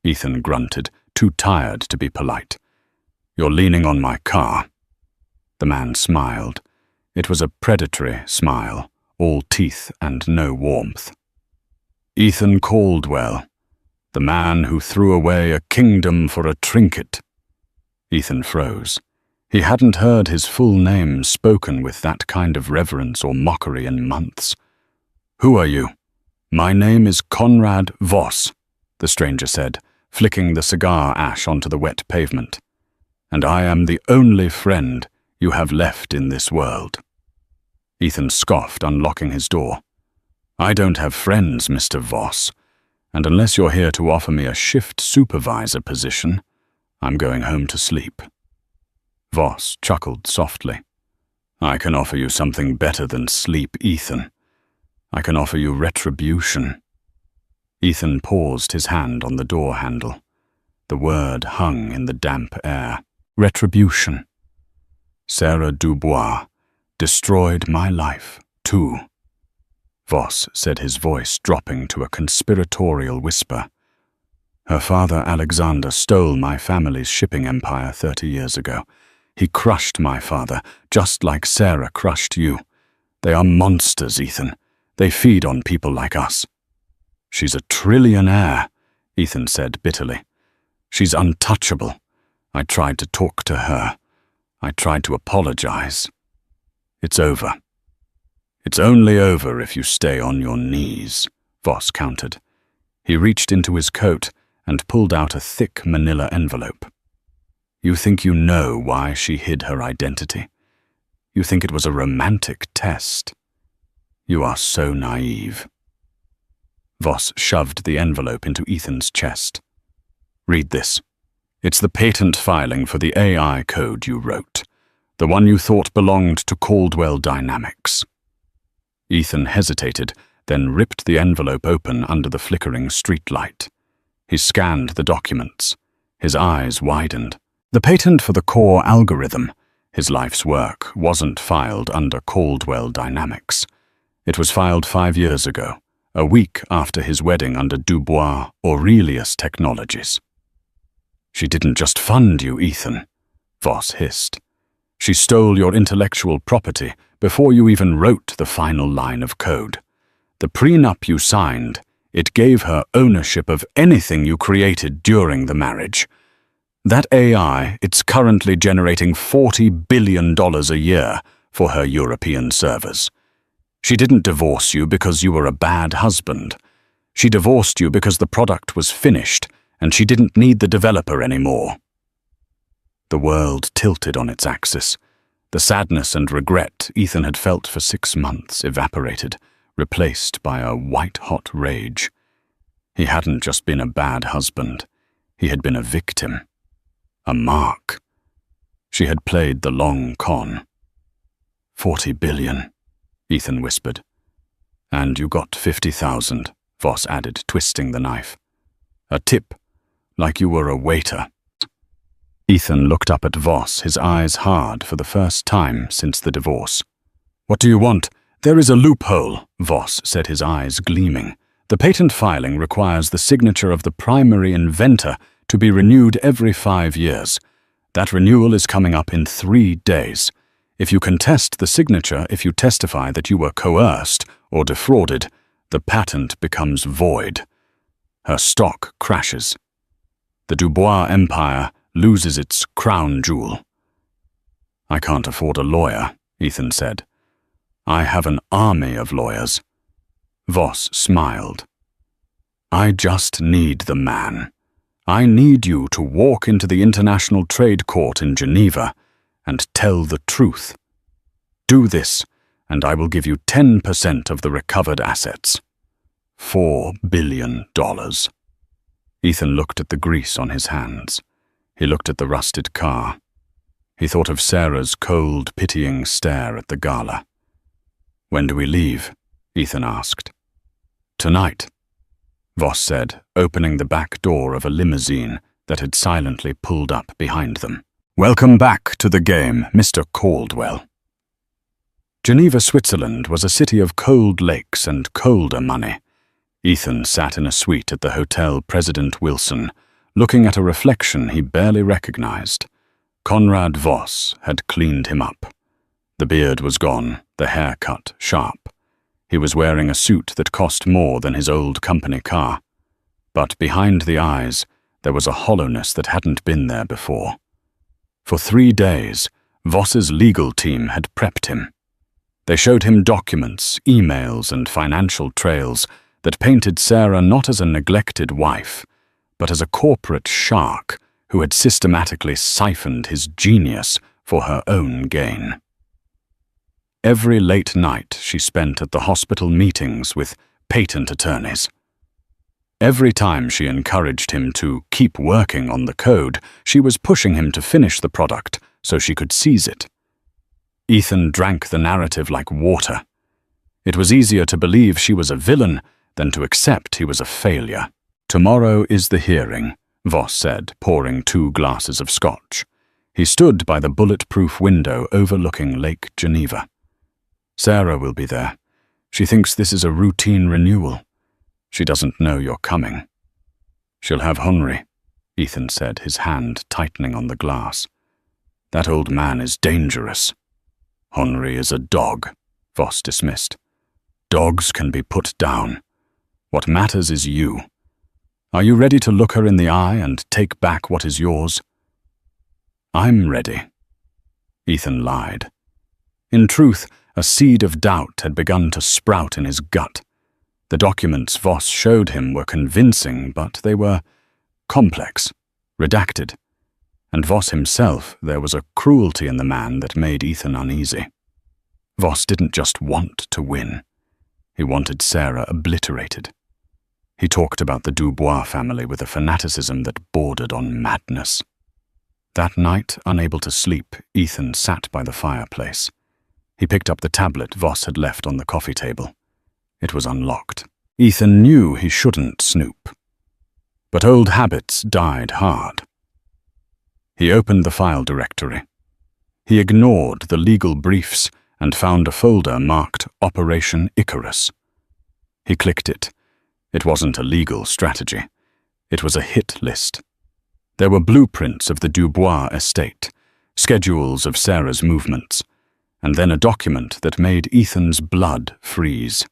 Ethan grunted, too tired to be polite. "You're leaning on my car." The man smiled. It was a predatory smile, all teeth and no warmth. "Ethan Caldwell, the man who threw away a kingdom for a trinket." Ethan froze. He hadn't heard his full name spoken with that kind of reverence or mockery in months. "Who are you?" "My name is Conrad Voss," the stranger said, flicking the cigar ash onto the wet pavement. "And I am the only friend you have left in this world." Ethan scoffed, unlocking his door. "I don't have friends, Mr. Voss, and unless you're here to offer me a shift supervisor position, I'm going home to sleep." Voss chuckled softly. "I can offer you something better than sleep, Ethan. I can offer you retribution." Ethan paused, his hand on the door handle. The word hung in the damp air. Retribution. Sarah Dubois destroyed my life, too. Voss said, his voice dropping to a conspiratorial whisper. "Her father Alexander stole my family's shipping empire 30 years ago. He crushed my father, just like Sarah crushed you. They are monsters, Ethan. They feed on people like us." "She's a trillionaire," Ethan said bitterly. "She's untouchable. I tried to talk to her. I tried to apologize. It's over." "It's only over if you stay on your knees," Voss countered. He reached into his coat and pulled out a thick manila envelope. "You think you know why she hid her identity? You think it was a romantic test? You are so naive." Voss shoved the envelope into Ethan's chest. "Read this. It's the patent filing for the AI code you wrote, the one you thought belonged to Caldwell Dynamics." Ethan hesitated, then ripped the envelope open under the flickering streetlight. He scanned the documents. His eyes widened. The patent for the core algorithm, his life's work, wasn't filed under Caldwell Dynamics. It was filed 5 years ago, a week after his wedding under Dubois Aurelius Technologies. "She didn't just fund you, Ethan," Voss hissed. "She stole your intellectual property before you even wrote the final line of code. The prenup you signed, it gave her ownership of anything you created during the marriage. That AI, it's currently generating $40 billion a year for her European servers. She didn't divorce you because you were a bad husband. She divorced you because the product was finished and she didn't need the developer anymore." The world tilted on its axis. The sadness and regret Ethan had felt for 6 months evaporated, replaced by a white-hot rage. He hadn't just been a bad husband. He had been a victim. A mark. She had played the long con. $40 billion, Ethan whispered. "And you got 50,000, Voss added, twisting the knife. "A tip, like you were a waiter." Ethan looked up at Voss, his eyes hard for the first time since the divorce. "What do you want?" "There is a loophole," Voss said, his eyes gleaming. "The patent filing requires the signature of the primary inventor to be renewed every 5 years. That renewal is coming up in 3 days. If you contest the signature, if you testify that you were coerced or defrauded, the patent becomes void. Her stock crashes. The Dubois empire loses its crown jewel." "I can't afford a lawyer," Ethan said. "I have an army of lawyers." Voss smiled. "I just need the man. I need you to walk into the International Trade Court in Geneva and tell the truth. Do this, and I will give you 10% of the recovered assets." $4 billion. Ethan looked at the grease on his hands. He looked at the rusted car. He thought of Sarah's cold, pitying stare at the gala. "When do we leave?" Ethan asked. "Tonight," Voss said, opening the back door of a limousine that had silently pulled up behind them. "Welcome back to the game, Mr. Caldwell." Geneva, Switzerland was a city of cold lakes and colder money. Ethan sat in a suite at the Hotel President Wilson, looking at a reflection he barely recognized. Conrad Voss had cleaned him up. The beard was gone, the hair cut sharp. He was wearing a suit that cost more than his old company car. But behind the eyes, there was a hollowness that hadn't been there before. For 3 days, Voss's legal team had prepped him. They showed him documents, emails, and financial trails that painted Sarah not as a neglected wife, but as a corporate shark who had systematically siphoned his genius for her own gain. Every late night she spent at the hospital meetings with patent attorneys. Every time she encouraged him to keep working on the code, she was pushing him to finish the product so she could seize it. Ethan drank the narrative like water. It was easier to believe she was a villain than to accept he was a failure. "Tomorrow is the hearing," Voss said, pouring 2 glasses of scotch. He stood by the bulletproof window overlooking Lake Geneva. "Sarah will be there. She thinks this is a routine renewal. She doesn't know you're coming." "She'll have Henri," Ethan said, his hand tightening on the glass. "That old man is dangerous." "Henri is a dog," Voss dismissed. "Dogs can be put down. What matters is you. Are you ready to look her in the eye and take back what is yours?" "I'm ready." Ethan lied. In truth, a seed of doubt had begun to sprout in his gut. The documents Voss showed him were convincing, but they were complex, redacted. And Voss himself, there was a cruelty in the man that made Ethan uneasy. Voss didn't just want to win. He wanted Sarah obliterated. He talked about the Dubois family with a fanaticism that bordered on madness. That night, unable to sleep, Ethan sat by the fireplace. He picked up the tablet Voss had left on the coffee table. It was unlocked. Ethan knew he shouldn't snoop. But old habits died hard. He opened the file directory. He ignored the legal briefs and found a folder marked Operation Icarus. He clicked it. It wasn't a legal strategy. It was a hit list. There were blueprints of the Dubois estate, schedules of Sarah's movements, and then a document that made Ethan's blood freeze.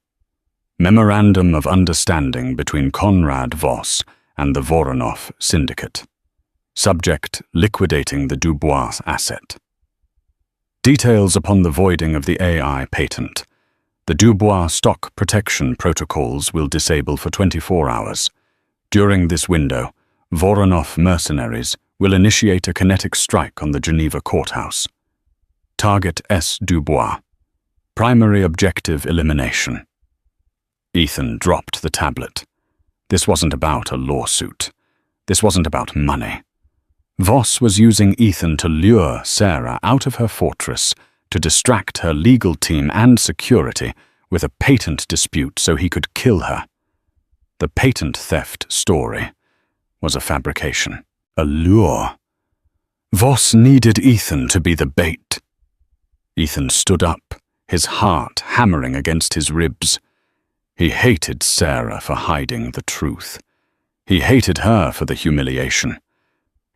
Memorandum of Understanding between Conrad Voss and the Voronov Syndicate. Subject: liquidating the Dubois asset. Details upon the voiding of the AI patent. The Dubois stock protection protocols will disable for 24 hours. During this window, Voronov mercenaries will initiate a kinetic strike on the Geneva courthouse. Target S. Dubois. Primary objective elimination. Ethan dropped the tablet. This wasn't about a lawsuit. This wasn't about money. Voss was using Ethan to lure Sarah out of her fortress, to distract her legal team and security with a patent dispute so he could kill her. The patent theft story was a fabrication, a lure. Voss needed Ethan to be the bait. Ethan stood up, his heart hammering against his ribs. He hated Sarah for hiding the truth. He hated her for the humiliation.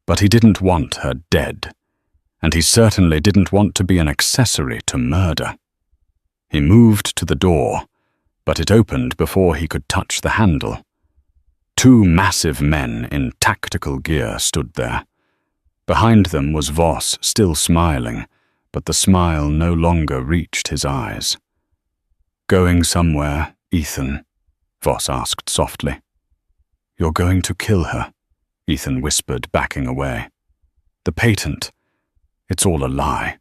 But he didn't want her dead. And he certainly didn't want to be an accessory to murder. He moved to the door, but it opened before he could touch the handle. 2 massive men in tactical gear stood there. Behind them was Voss, still smiling, but the smile no longer reached his eyes. "Going somewhere, Ethan?" Voss asked softly. "You're going to kill her," Ethan whispered, backing away. "The patent, it's all a lie.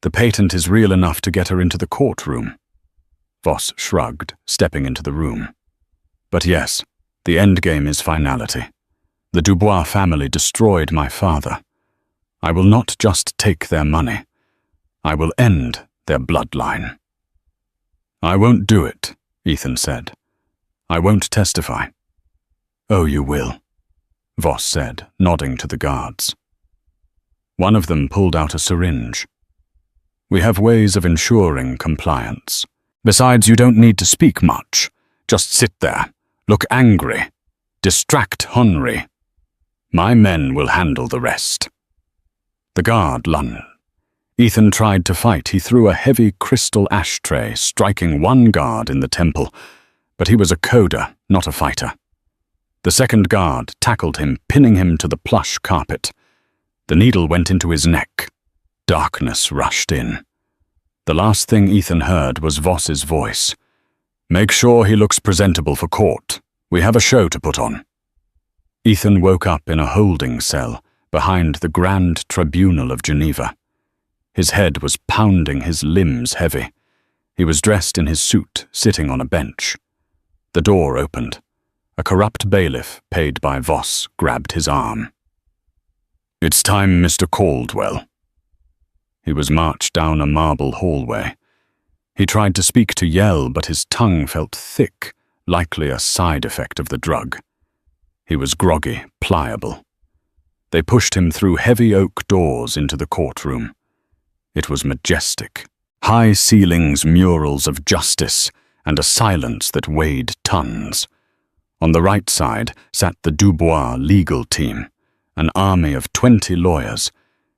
The patent is real enough to get her into the courtroom." Voss shrugged, stepping into the room. But yes, the endgame is finality. The Dubois family destroyed my father. I will not just take their money. I will end their bloodline. I won't do it, Ethan said. I won't testify. Oh, you will, Voss said, nodding to the guards. One of them pulled out a syringe. We have ways of ensuring compliance. Besides, you don't need to speak much. Just sit there, look angry, distract Henri. My men will handle the rest. The guard lunged. Ethan tried to fight. He threw a heavy crystal ashtray, striking one guard in the temple, but he was a coder, not a fighter. The second guard tackled him, pinning him to the plush carpet. The needle went into his neck. Darkness rushed in. The last thing Ethan heard was Voss's voice. Make sure he looks presentable for court. We have a show to put on. Ethan woke up in a holding cell behind the Grand Tribunal of Geneva. His head was pounding, his limbs heavy. He was dressed in his suit, sitting on a bench. The door opened. A corrupt bailiff, paid by Voss, grabbed his arm. It's time, Mr. Caldwell. He was marched down a marble hallway. He tried to speak, to yell, but his tongue felt thick, likely a side effect of the drug. He was groggy, pliable. They pushed him through heavy oak doors into the courtroom. It was majestic. High ceilings, murals of justice, and a silence that weighed tons. On the right side sat the Dubois legal team, an army of 20 lawyers,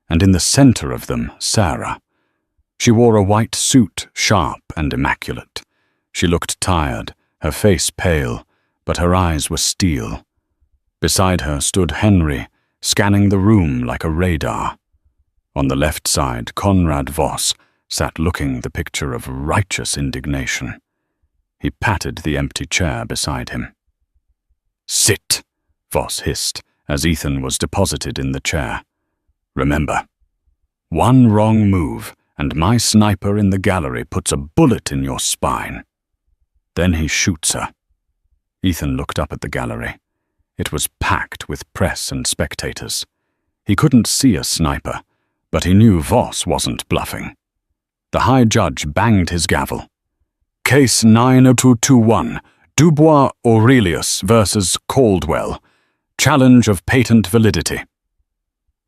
and in the center of them, Sarah. She wore a white suit, sharp and immaculate. She looked tired, her face pale, but her eyes were steel. Beside her stood Henri, scanning the room like a radar. On the left side, Conrad Voss sat looking the picture of righteous indignation. He patted the empty chair beside him. Sit, Voss hissed, as Ethan was deposited in the chair. Remember, one wrong move, and my sniper in the gallery puts a bullet in your spine. Then he shoots her. Ethan looked up at the gallery. It was packed with press and spectators. He couldn't see a sniper, but he knew Voss wasn't bluffing. The High Judge banged his gavel. Case 90221, Dubois Aurelius versus Caldwell. Challenge of patent validity.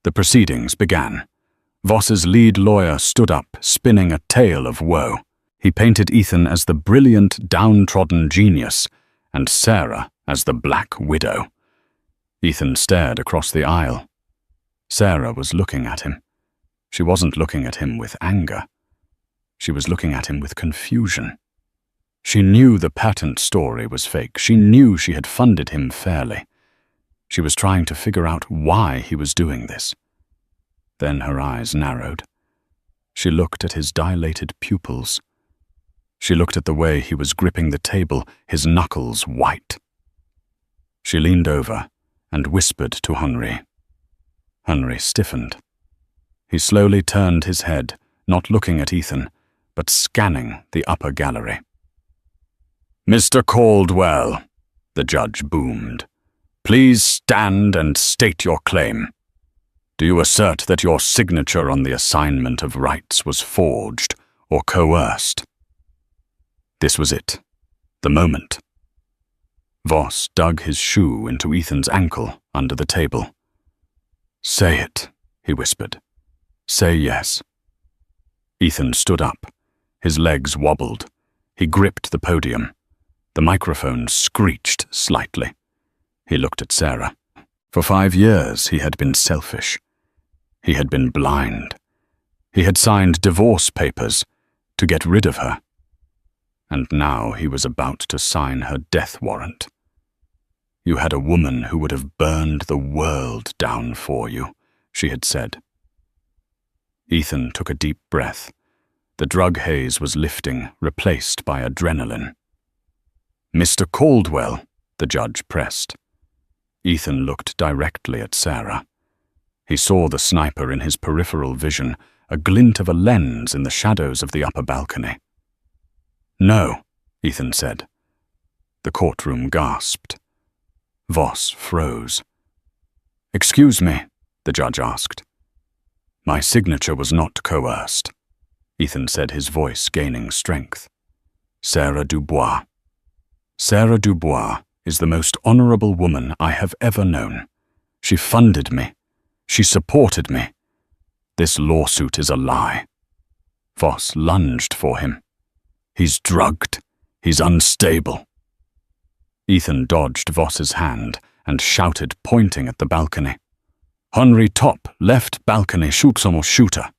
The proceedings began. Voss's lead lawyer stood up, spinning a tale of woe. He painted Ethan as the brilliant, downtrodden genius, and Sarah as the Black Widow. Ethan stared across the aisle. Sarah was looking at him. She wasn't looking at him with anger. She was looking at him with confusion. She knew the patent story was fake. She knew she had funded him fairly. She was trying to figure out why he was doing this. Then her eyes narrowed. She looked at his dilated pupils. She looked at the way he was gripping the table, his knuckles white. She leaned over and whispered to Henri. Henri stiffened. He slowly turned his head, not looking at Ethan, but scanning the upper gallery. Mr. Caldwell, the judge boomed. Please stand and state your claim. Do you assert that your signature on the assignment of rights was forged or coerced? This was it. The moment. Voss dug his shoe into Ethan's ankle under the table. Say it, he whispered. Say yes. Ethan stood up. His legs wobbled. He gripped the podium. The microphone screeched slightly. He looked at Sarah. For 5 years he had been selfish. He had been blind. He had signed divorce papers to get rid of her. And now he was about to sign her death warrant. You had a woman who would have burned the world down for you, she had said. Ethan took a deep breath. The drug haze was lifting, replaced by adrenaline. Mr. Caldwell, the judge pressed. Ethan looked directly at Sarah. He saw the sniper in his peripheral vision, a glint of a lens in the shadows of the upper balcony. No, Ethan said. The courtroom gasped. Voss froze. "Excuse me," the judge asked. "My signature was not coerced," Ethan said, his voice gaining strength. "Sarah Dubois. Sarah Dubois is the most honorable woman I have ever known. She funded me. She supported me. This lawsuit is a lie." Voss lunged for him. "He's drugged. He's unstable." Ethan dodged Voss's hand and shouted, pointing at the balcony. "Henri top, left balcony, shoot some more shooter."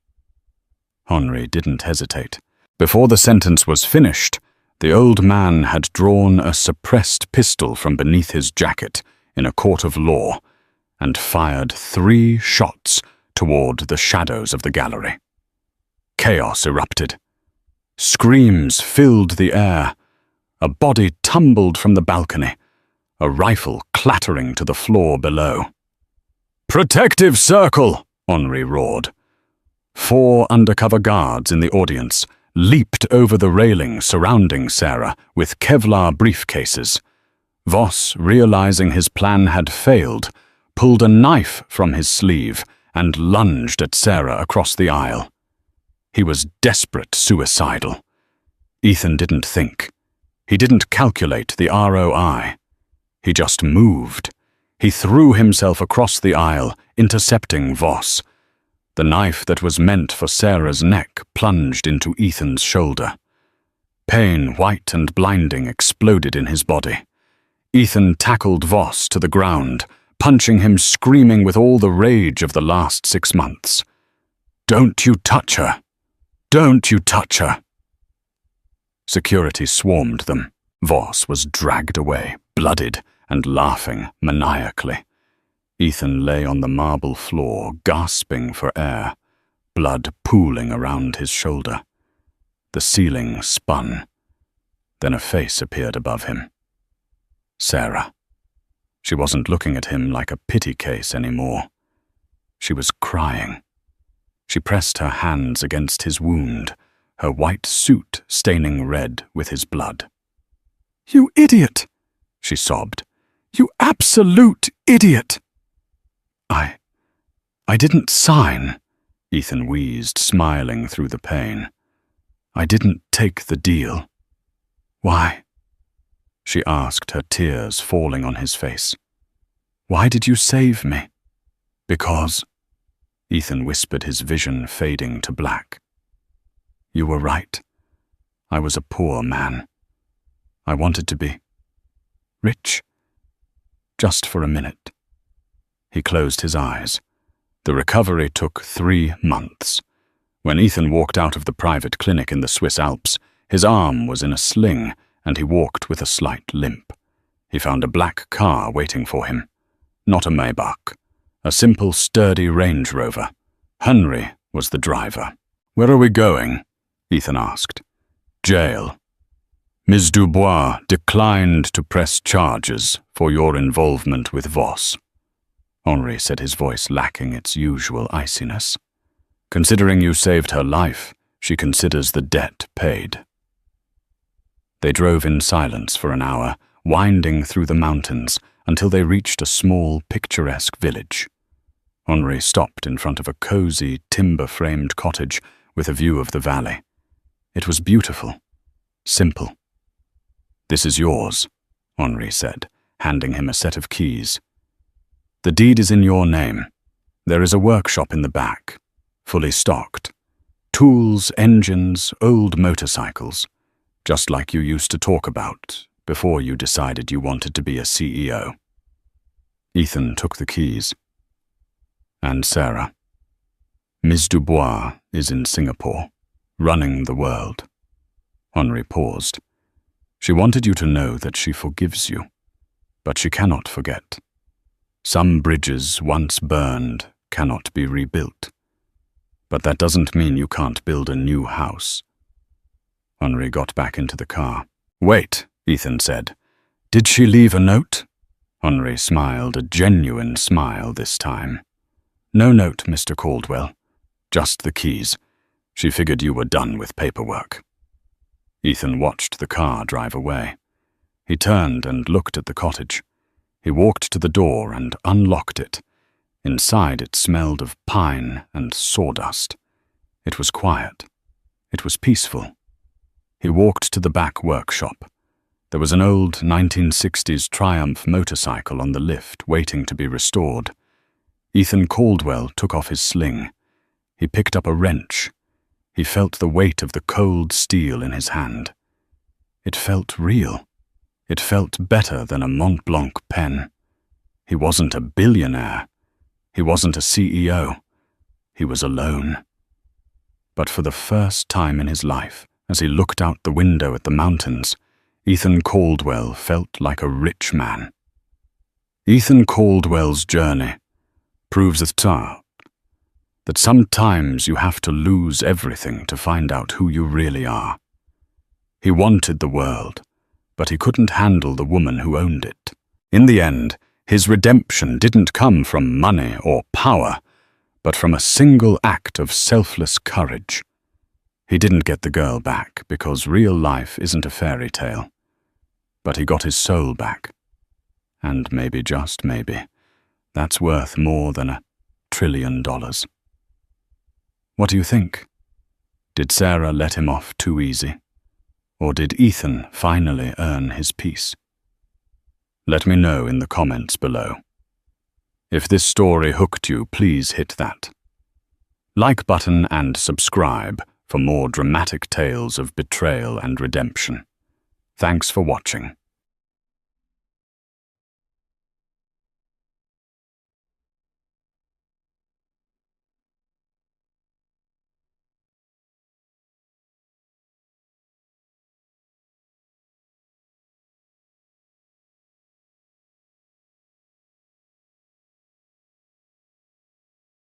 Henri didn't hesitate. Before the sentence was finished, the old man had drawn a suppressed pistol from beneath his jacket in a court of law and fired 3 shots toward the shadows of the gallery. Chaos erupted. Screams filled the air. A body tumbled from the balcony, a rifle clattering to the floor below. "Protective circle!" Henri roared. 4 undercover guards in the audience leaped over the railing surrounding Sarah with Kevlar briefcases. Voss, realizing his plan had failed, pulled a knife from his sleeve and lunged at Sarah across the aisle. He was desperate, suicidal. Ethan didn't think. He didn't calculate the ROI. He just moved. He threw himself across the aisle, intercepting Voss. The knife that was meant for Sarah's neck plunged into Ethan's shoulder. Pain, white and blinding, exploded in his body. Ethan tackled Voss to the ground, punching him, screaming with all the rage of the last 6 months. "Don't you touch her! Don't you touch her!" Security swarmed them. Voss was dragged away, bloodied and laughing maniacally. Ethan lay on the marble floor, gasping for air, blood pooling around his shoulder. The ceiling spun. Then a face appeared above him. Sarah. She wasn't looking at him like a pity case anymore. She was crying. She pressed her hands against his wound, her white suit staining red with his blood. "You idiot!" she sobbed. "You absolute idiot!" I didn't sign," Ethan wheezed, smiling through the pain. "I didn't take the deal." "Why?" she asked, her tears falling on his face. "Why did you save me?" "Because," Ethan whispered, his vision fading to black. "You were right. I was a poor man. I wanted to be rich. Just for a minute." He closed his eyes. The recovery took 3 months. When Ethan walked out of the private clinic in the Swiss Alps, his arm was in a sling and he walked with a slight limp. He found a black car waiting for him. Not a Maybach. A simple, sturdy Range Rover. Henri was the driver. "Where are we going?" Ethan asked. "Jail. Ms. Dubois declined to press charges for your involvement with Voss." Henri said, his voice lacking its usual iciness. "Considering you saved her life, she considers the debt paid." They drove in silence for an hour, winding through the mountains until they reached a small, picturesque village. Henri stopped in front of a cozy, timber-framed cottage with a view of the valley. It was beautiful, simple. "This is yours," Henri said, handing him a set of keys. "The deed is in your name. There is a workshop in the back, fully stocked. Tools, engines, old motorcycles, just like you used to talk about before you decided you wanted to be a CEO." Ethan took the keys. "And Sarah. Ms. Dubois is in Singapore, running the world." Henri paused. "She wanted you to know that she forgives you, but she cannot forget. Some bridges once burned cannot be rebuilt. But that doesn't mean you can't build a new house." Henri got back into the car. "Wait," Ethan said. "Did she leave a note?" Henri smiled, a genuine smile this time. "No note, Mr. Caldwell. Just the keys. She figured you were done with paperwork." Ethan watched the car drive away. He turned and looked at the cottage. He walked to the door and unlocked it. Inside it smelled of pine and sawdust. It was quiet. It was peaceful. He walked to the back workshop. There was an old 1960s Triumph motorcycle on the lift waiting to be restored. Ethan Caldwell took off his sling. He picked up a wrench. He felt the weight of the cold steel in his hand. It felt real. It felt better than a Mont Blanc pen. He wasn't a billionaire. He wasn't a CEO. He was alone. But for the first time in his life, as he looked out the window at the mountains, Ethan Caldwell felt like a rich man. Ethan Caldwell's journey proves that sometimes you have to lose everything to find out who you really are. He wanted the world, but he couldn't handle the woman who owned it. In the end, his redemption didn't come from money or power, but from a single act of selfless courage. He didn't get the girl back because real life isn't a fairy tale. But he got his soul back. And maybe, just maybe, that's worth more than $1 trillion. What do you think? Did Sarah let him off too easy? Or did Ethan finally earn his peace? Let me know in the comments below. If this story hooked you, please hit that like button and subscribe for more dramatic tales of betrayal and redemption. Thanks for watching.